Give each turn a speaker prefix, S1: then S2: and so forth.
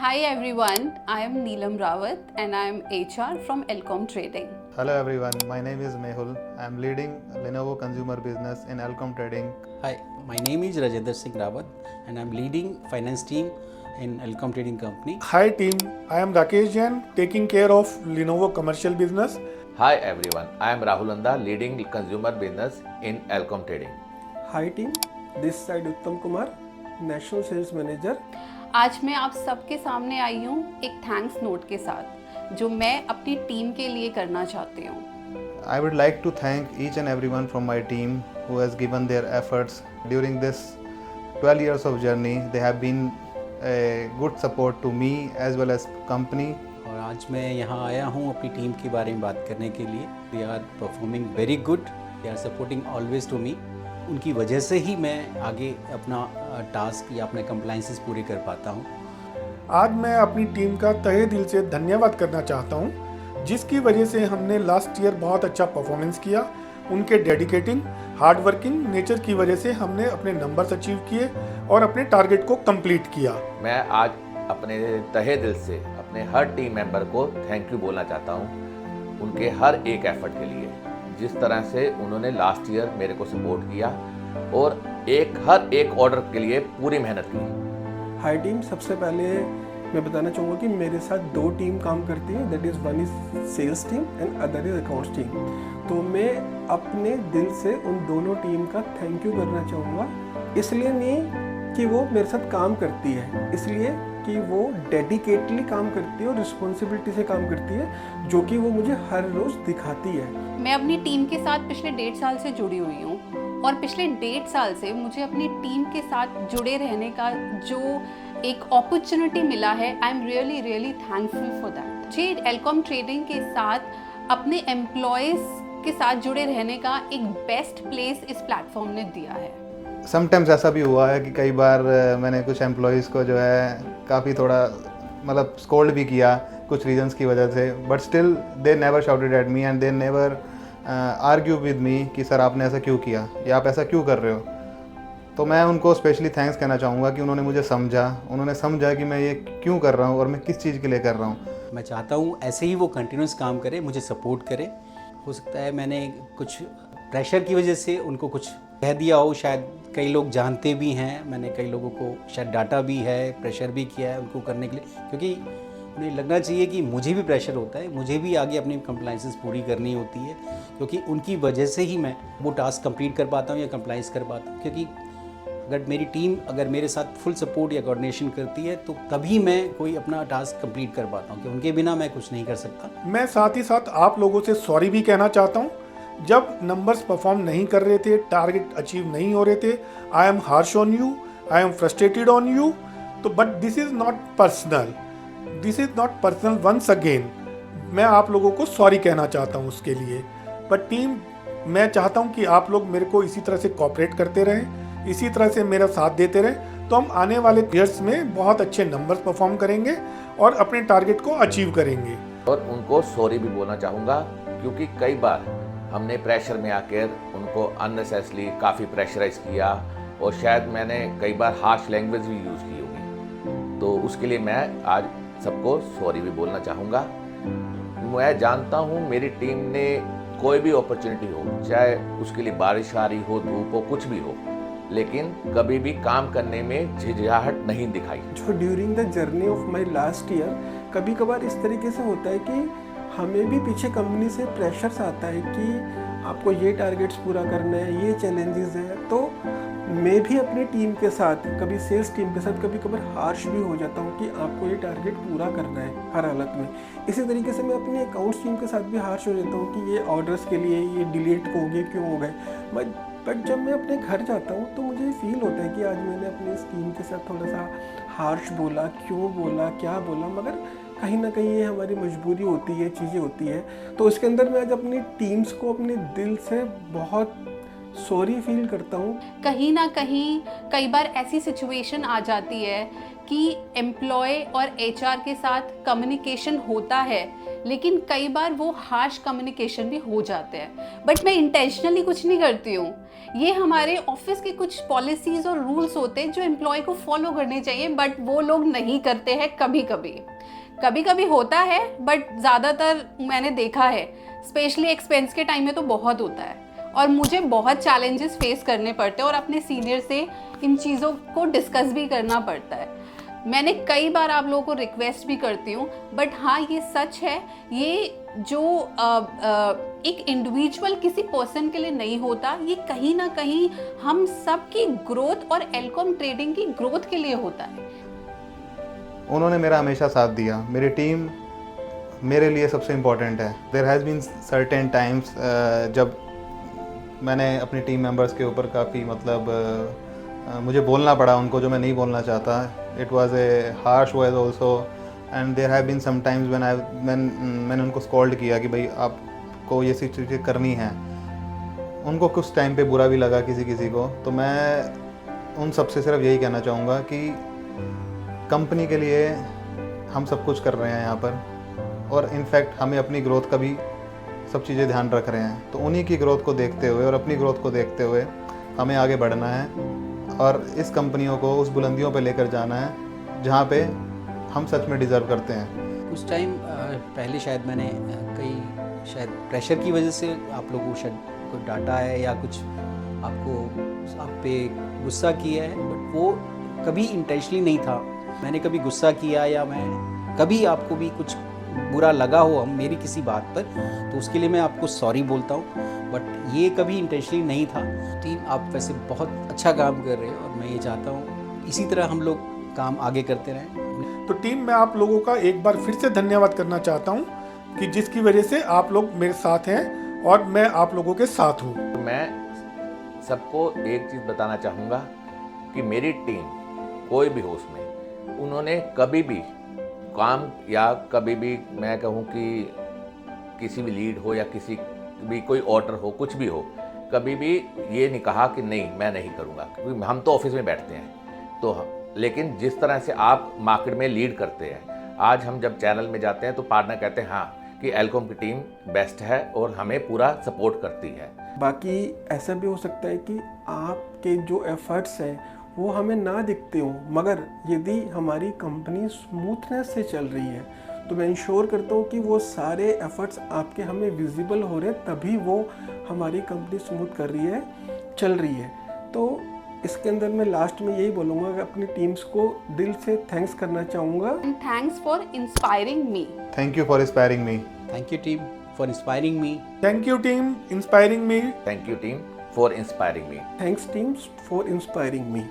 S1: Hi everyone, I am Neelam Rawat and I am HR from Elcom Trading.
S2: Hello everyone, my name is Mehul. I am leading Lenovo consumer business in Elcom Trading.
S3: Hi, my name is Rajendra Singh Rawat and I am leading finance team in Elcom Trading Company.
S4: Hi team, I am Rakesh Jain taking care of Lenovo commercial business.
S5: Hi everyone, I am Rahul Anda leading consumer business in Elcom Trading.
S6: Hi team, this side Uttam Kumar, National Sales Manager.
S1: आज मैं आप सबके सामने आई हूँ एक thanks note के साथ जो मैं अपनी टीम के लिए करना चाहती हूँ.
S2: I would like to thank each and everyone from my team who has given their efforts during this 12 years of journey. They have been a good support to me as well as company.
S3: और आज मैं यहाँ आया हूँ अपनी team के बारे में बात करने के लिए. They are performing very good. They are supporting always to me. उनकी वजह से ही मैं आगे अपना टास्क या अपने कंप्लाइंसेस पूरे कर पाता हूँ.
S4: आज मैं अपनी टीम का तहे दिल से धन्यवाद करना चाहता हूँ जिसकी वजह से हमने लास्ट ईयर बहुत अच्छा परफॉर्मेंस किया. उनके डेडिकेटिंग हार्ड वर्किंग नेचर की वजह से हमने अपने नंबर्स अचीव किए और अपने टारगेट को कंप्लीट किया.
S5: मैं आज अपने तहे दिल से अपने हर टीम मेंबर को थैंक यू बोलना चाहता हूँ उनके हर एक एफर्ट के लिए. जिस तरह से उन्होंने लास्ट ईयर मेरे को सपोर्ट किया और हर एक ऑर्डर के लिए पूरी मेहनत की.
S6: हाई टीम, सबसे पहले मैं बताना चाहूँगा कि मेरे साथ दो टीम काम करती है. That is one is sales team and other is accounts team. तो मैं अपने दिल से उन दोनों टीम का थैंक यू करना चाहूँगा. इसलिए नहीं कि वो मेरे साथ काम करती है, इसलिए कि वो डेडिकेटली काम करती है और रिस्पॉन्सिबिलिटी से काम करती है जो कि वो मुझे हर रोज़ दिखाती है.
S1: मैं अपनी टीम के साथ पिछले 1.5 साल से जुड़ी हुई हूँ और पिछले 1.5 साल से मुझे अपनी टीम के साथ जुड़े रहने का जो एक अपॉर्चुनिटी मिला है, I am really thankful for that. मुझे एल्कॉम ट्रेडिंग के साथ अपने एम्प्लॉयज़ के साथ जुड़े रहने का एक बेस्ट प्लेस इस प्लेटफॉर्म ने दिया है.
S2: समटाइम्स ऐसा भी हुआ है कि कई बार मैंने कुछ एम्प्लॉयज़ को जो है काफ़ी थोड़ा मतलब स्कोल्ड भी किया कुछ रीजंस की वजह से. But still they never shouted at me and they never argue with me कि सर आपने ऐसा क्यों किया या आप ऐसा क्यों कर रहे हो. तो मैं उनको स्पेशली थैंक्स कहना चाहूँगा कि उन्होंने मुझे समझा, उन्होंने समझा कि मैं ये क्यों कर रहा हूँ और मैं किस चीज़ के लिए कर रहा हूँ.
S3: मैं चाहता हूँ ऐसे ही वो कंटिन्यूस काम करे, मुझे सपोर्ट करे. हो सकता है मैंने कुछ प्रेशर की वजह से उनको कुछ कह दिया हो, शायद कई लोग जानते भी हैं, मैंने कई लोगों को शायद डांटा भी है, प्रेशर भी किया है उनको करने के लिए, क्योंकि उन्हें लगना चाहिए कि मुझे भी प्रेशर होता है, मुझे भी आगे अपनी कंप्लाइंसेस पूरी करनी होती है, क्योंकि उनकी वजह से ही मैं वो टास्क कंप्लीट कर पाता हूँ या कंप्लाइंस कर पाता हूँ. क्योंकि अगर मेरी टीम अगर मेरे साथ फुल सपोर्ट या कोऑर्डिनेशन करती है तो तभी मैं कोई अपना टास्क कंप्लीट कर पाता हूँ, कि उनके बिना मैं कुछ नहीं कर सकता.
S4: मैं साथ ही साथ आप लोगों से सॉरी भी कहना चाहता हूँ. जब नंबर्स परफॉर्म नहीं कर रहे थे, टारगेट अचीव नहीं हो रहे थे, I am harsh on you, I am frustrated on you. तो but this is not personal, this is not personal. Once again मैं आप लोगों को सॉरी कहना चाहता हूँ उसके लिए. बट टीम, मैं चाहता हूँ कि आप लोग मेरे को इसी तरह से कोऑपरेट करते रहें, इसी तरह से मेरा साथ देते रहें, तो हम आने वाले ईयर्स में बहुत अच्छे नंबर्स परफॉर्म करेंगे और अपने टारगेट को अचीव करेंगे.
S5: और उनको सॉरी भी बोलना चाहूँगा क्योंकि कई बार हमने प्रेशर में आकर उनको अननेसेसरी काफ़ी प्रेशराइज किया और शायद मैंने कई बार हार्श लैंग्वेज भी यूज़ की होगी. तो उसके लिए मैं आज सबको सॉरी भी बोलना चाहूँगा. मैं जानता हूँ मेरी टीम ने कोई भी अपॉर्चुनिटी हो, चाहे उसके लिए बारिश आ रही हो, धूप हो, कुछ भी हो, लेकिन कभी भी काम करने में झिझाहट नहीं दिखाई.
S6: जो during the journey of my last year कभी कभार इस तरीके से होता है कि हमें भी पीछे कंपनी से प्रेशर्स आता है कि आपको ये टारगेट्स पूरा करना है, ये चैलेंजेस हैं. तो मैं भी अपनी टीम के साथ, कभी सेल्स टीम के साथ कभी कभार हार्श भी हो जाता हूँ कि आपको ये टारगेट पूरा करना है हर हालत में. इसी तरीके से मैं अपनी अकाउंट्स टीम के साथ भी हार्श हो जाता हूँ कि ये ऑर्डर्स के लिए ये डिलीट हो गए, क्यों हो गए. बट जब मैं अपने घर जाता हूँ तो मुझे फील होता है कि आज मैंने अपनी इस टीम के साथ थोड़ा सा हार्श बोला, क्यों बोला, क्या बोला, मगर कहीं ना कहीं ये हमारी मजबूरी होती है, चीज़ें होती है. तो उसके अंदर मैं आज अपनी टीम्स को अपने दिल से बहुत सॉरी फील करता हूँ.
S1: कहीं ना कहीं कई बार ऐसी सिचुएशन आ जाती है कि एम्प्लॉय और एचआर के साथ कम्युनिकेशन होता है लेकिन कई बार वो हार्श कम्युनिकेशन भी हो जाते हैं, बट मैं इंटेंशनली कुछ नहीं करती हूँ। ये हमारे ऑफिस के कुछ पॉलिसीज़ और रूल्स होते हैं जो एम्प्लॉय को फॉलो करने चाहिए, बट वो लोग नहीं करते हैं। कभी कभी होता है, बट ज़्यादातर मैंने देखा है स्पेशली एक्सपेंस के टाइम में तो बहुत होता है, और मुझे बहुत चैलेंजेस फेस करने पड़ते हैं और अपने सीनियर से इन चीज़ों को डिस्कस भी करना पड़ता है। मैंने कई बार आप लोगों को रिक्वेस्ट भी करती हूँ, बट हाँ ये सच है, ये जो एक इंडिविजुअल किसी पर्सन के लिए नहीं होता, ये कहीं ना कहीं हम सब की ग्रोथ और एल्कॉम ट्रेडिंग की ग्रोथ के लिए होता है।
S2: उन्होंने मेरा हमेशा साथ दिया। मेरी टीम मेरे लिए सबसे इम्पोर्टेंट है। There has been certain times जब मैंने अपनी टीम मेंबर्स के ऊपर काफ़ी मुझे बोलना पड़ा उनको जो मैं नहीं बोलना चाहता। It was a harsh voice also, and there have been some times मैंने उनको स्कॉल्ड किया कि भाई आपको ये सी चीज़ें करनी है। उनको कुछ टाइम पे बुरा भी लगा किसी को। तो मैं उन सबसे सिर्फ यही कहना चाहूँगा कि कंपनी के लिए हम सब कुछ कर रहे हैं यहाँ पर, और इनफैक्ट हमें अपनी ग्रोथ का भी सब चीज़ें ध्यान रख रहे हैं। तो उन्हीं की ग्रोथ को देखते हुए और अपनी ग्रोथ को देखते हुए हमें आगे बढ़ना है और इस कंपनियों को उस बुलंदियों पे लेकर जाना है जहाँ पे हम सच में डिज़र्व करते हैं।
S3: उस टाइम पहले शायद मैंने शायद प्रेशर की वजह से आप लोगों को शायद कोई डांटा है या कुछ आप पे गुस्सा किया है, बट वो कभी इंटेंशनली नहीं था। मैंने कभी गुस्सा किया या मैं कभी आपको भी कुछ बुरा लगा हो मेरी किसी बात पर, तो उसके लिए मैं आपको सॉरी बोलता हूँ, बट ये कभी इंटेंशनली नहीं था। टीम आप वैसे बहुत अच्छा काम कर रहे हो और मैं ये चाहता हूँ इसी तरह हम लोग काम आगे करते रहें।
S4: तो टीम, मैं आप लोगों का एक बार फिर से धन्यवाद करना चाहता हूँ कि जिसकी वजह से आप लोग मेरे साथ हैं और मैं आप लोगों के साथ हूँ।
S5: मैं सबको एक चीज़ बताना चाहूँगा कि मेरी टीम कोई भी हो उसमें, उन्होंने कभी भी काम या कभी भी मैं कहूँ कि किसी भी लीड हो या किसी भी कोई ऑर्डर हो, कुछ भी हो, कभी भी ये नहीं कहा कि नहीं मैं नहीं करूँगा, क्योंकि हम तो ऑफिस में बैठते हैं। तो लेकिन जिस तरह से आप मार्केट में लीड करते हैं, आज हम जब चैनल में जाते हैं तो पार्टनर कहते हैं हाँ कि एल्कॉम की टीम बेस्ट है और हमें पूरा सपोर्ट करती है।
S6: बाकी ऐसा भी हो सकता है कि आपके जो एफर्ट्स हैं वो हमें ना दिखते हो, मगर यदि हमारी कंपनी स्मूथनेस से चल रही है तो मैं इंश्योर करता हूँ कि वो सारे एफर्ट्स आपके हमें विजिबल हो रहे हैं, तभी वो हमारी कंपनी स्मूथ कर रही है, चल रही है। तो इसके अंदर मैं लास्ट में यही बोलूँगा कि अपनी टीम्स को दिल से थैंक्स करना चाहूँगा।
S1: And thanks for inspiring me.
S2: Thank you for inspiring me.
S3: Thank you team for inspiring me.
S4: Thank you team inspiring me.
S5: Thank you team for inspiring me.
S6: Thanks teams for inspiring me.